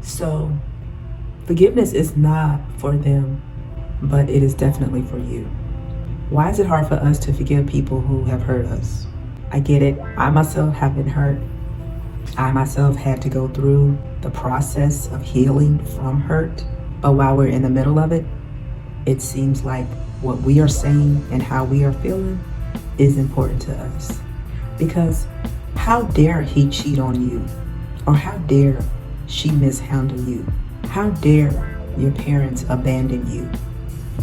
So forgiveness is not for them, but it is definitely for you. Why is it hard for us to forgive people who have hurt us? I get it. I myself have been hurt. I myself had to go through the process of healing from hurt. But while we're in the middle of it, it seems like what we are saying and how we are feeling is important to us. Because how dare he cheat on you? Or how dare she mishandle you? How dare your parents abandon you?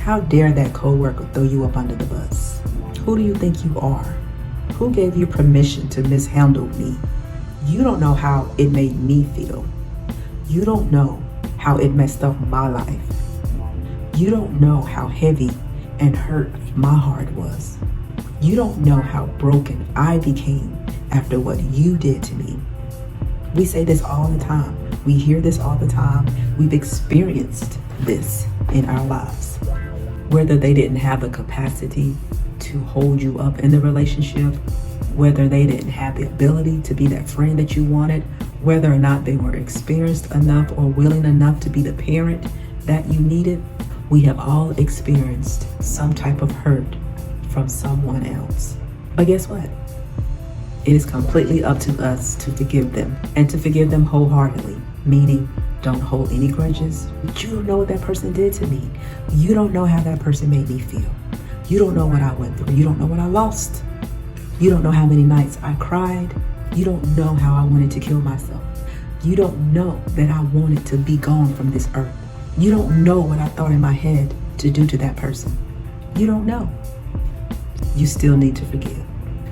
How dare that coworker throw you up under the bus? Who do you think you are? Who gave you permission to mishandle me? You don't know how it made me feel. You don't know how it messed up my life. You don't know how heavy and hurt my heart was. You don't know how broken I became after what you did to me. We say this all the time. We hear this all the time. We've experienced this in our lives. Whether they didn't have the capacity to hold you up in the relationship, whether they didn't have the ability to be that friend that you wanted, whether or not they were experienced enough or willing enough to be the parent that you needed, we have all experienced some type of hurt from someone else. But guess what? It is completely up to us to forgive them and to forgive them wholeheartedly, meaning don't hold any grudges. You don't know what that person did to me. You don't know how that person made me feel. You don't know what I went through. You don't know what I lost. You don't know how many nights I cried. You don't know how I wanted to kill myself. You don't know that I wanted to be gone from this earth. You don't know what I thought in my head to do to that person. You don't know. You still need to forgive.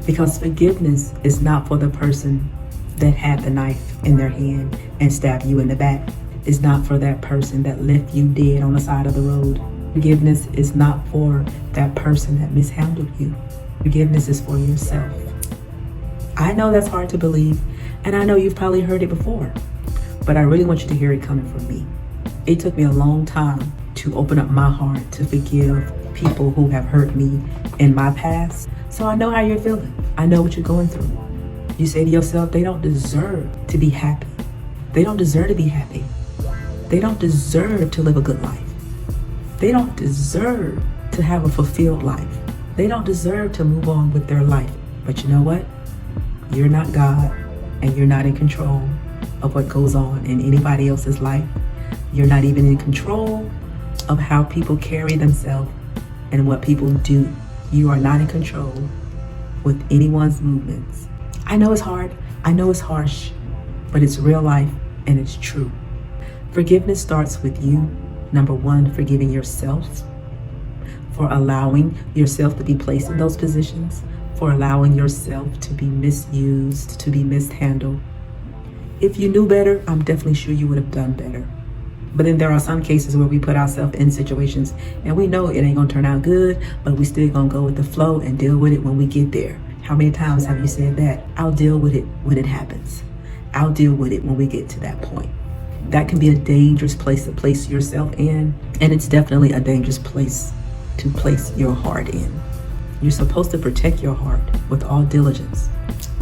Because forgiveness is not for the person that had the knife in their hand and stabbed you in the back. It's not for that person that left you dead on the side of the road. Forgiveness is not for that person that mishandled you. Forgiveness is for yourself. I know that's hard to believe, and I know you've probably heard it before, but I really want you to hear it coming from me. It took me a long time to open up my heart to forgive people who have hurt me in my past. So I know how you're feeling. I know what you're going through. You say to yourself, they don't deserve to be happy. They don't deserve to be happy. They don't deserve to live a good life. They don't deserve to have a fulfilled life. They don't deserve to move on with their life. But you know what? You're not God, and you're not in control of what goes on in anybody else's life. You're not even in control of how people carry themselves and what people do. You are not in control with anyone's movements. I know it's hard. I know it's harsh, but it's real life and it's true. Forgiveness starts with you. Number one, forgiving yourself for allowing yourself to be placed in those positions, for allowing yourself to be misused, to be mishandled. If you knew better, I'm definitely sure you would have done better. But then there are some cases where we put ourselves in situations and we know it ain't gonna turn out good, but we still gonna go with the flow and deal with it when we get there. How many times have you said that? I'll deal with it when it happens. I'll deal with it when we get to that point. That can be a dangerous place to place yourself in, and it's definitely a dangerous place to place your heart in. You're supposed to protect your heart with all diligence,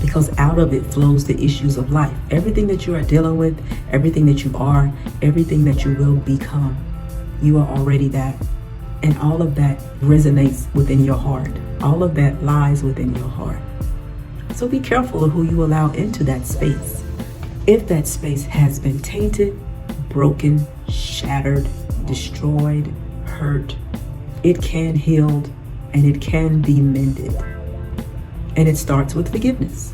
because out of it flows the issues of life. Everything that you are dealing with, everything that you are, everything that you will become, you are already that. And all of that resonates within your heart. All of that lies within your heart. So be careful of who you allow into that space. If that space has been tainted, broken, shattered, destroyed, hurt, it can heal and it can be mended. And it starts with forgiveness.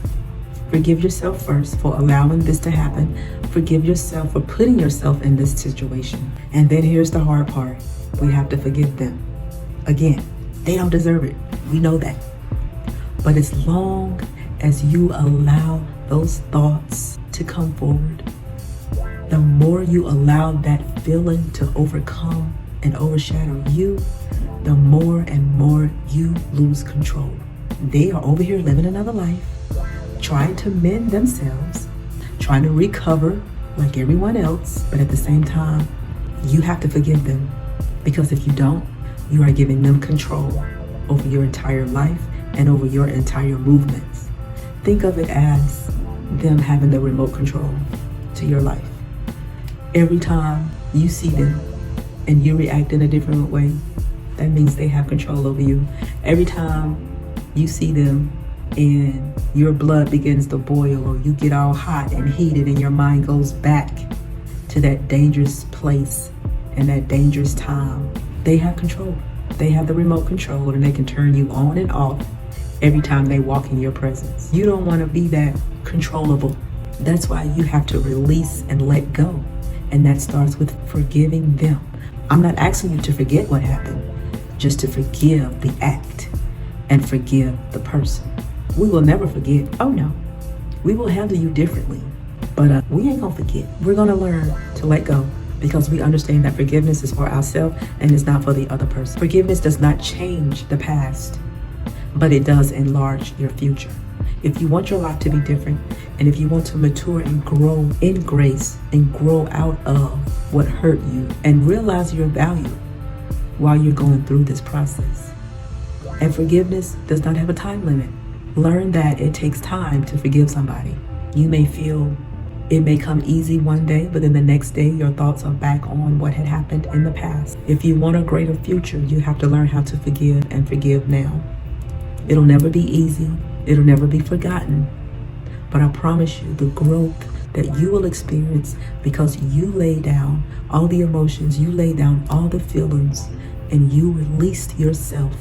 Forgive yourself first for allowing this to happen. Forgive yourself for putting yourself in this situation. And then here's the hard part. We have to forgive them. Again, they don't deserve it. We know that. But as long as you allow those thoughts to come forward, the more you allow that feeling to overcome and overshadow you, the more and more you lose control. They are over here living another life, trying to mend themselves, trying to recover like everyone else, but at the same time, you have to forgive them. Because if you don't, you are giving them control over your entire life and over your entire movements. Think of it as them having the remote control to your life. Every time you see them and you react in a different way, that means they have control over you. Every time you see them and your blood begins to boil, or you get all hot and heated and your mind goes back to that dangerous place and that dangerous time, they have control. They have the remote control, and they can turn you on and off every time they walk in your presence. You don't want to be that controllable. That's why you have to release and let go. And that starts with forgiving them. I'm not asking you to forget what happened, just to forgive the act and forgive the person. We will never forget. Oh no, we will handle you differently, but we ain't gonna forget. We're gonna learn to let go, because we understand that forgiveness is for ourselves and it's not for the other person. Forgiveness does not change the past, but it does enlarge your future. If you want your life to be different, and if you want to mature and grow in grace and grow out of what hurt you and realize your value while you're going through this process. And forgiveness does not have a time limit. Learn that it takes time to forgive somebody. You may feel it may come easy one day, but then the next day your thoughts are back on what had happened in the past. If you want a greater future, you have to learn how to forgive and forgive now. It'll never be easy. It'll never be forgotten. But I promise you, the growth that you will experience, because you lay down all the emotions, you lay down all the feelings, and you released yourself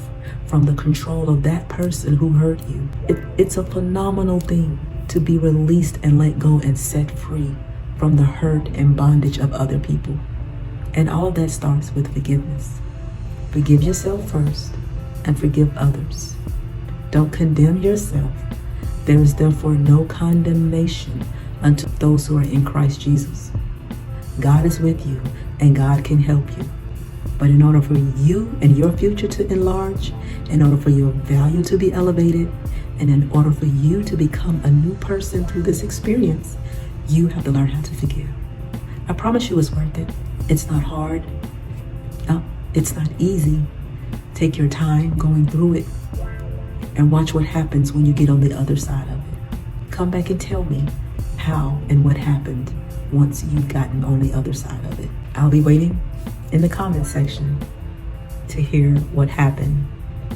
from the control of that person who hurt you. It's a phenomenal thing to be released and let go and set free from the hurt and bondage of other people. And all that starts with forgiveness. Forgive yourself first and forgive others. Don't condemn yourself. There is therefore no condemnation unto those who are in Christ Jesus. God is with you and God can help you. But in order for you and your future to enlarge, in order for your value to be elevated, and in order for you to become a new person through this experience, you have to learn how to forgive. I promise you it's worth it. It's not hard. No, it's not easy. Take your time going through it and watch what happens when you get on the other side of it. Come back and tell me how and what happened once you've gotten on the other side of it. I'll be waiting in the comment section to hear what happened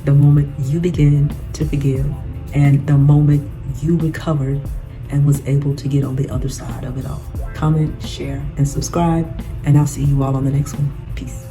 the moment you began to forgive and the moment you recovered and was able to get on the other side of it all. Comment, share, and subscribe, and I'll see you all on the next one. Peace.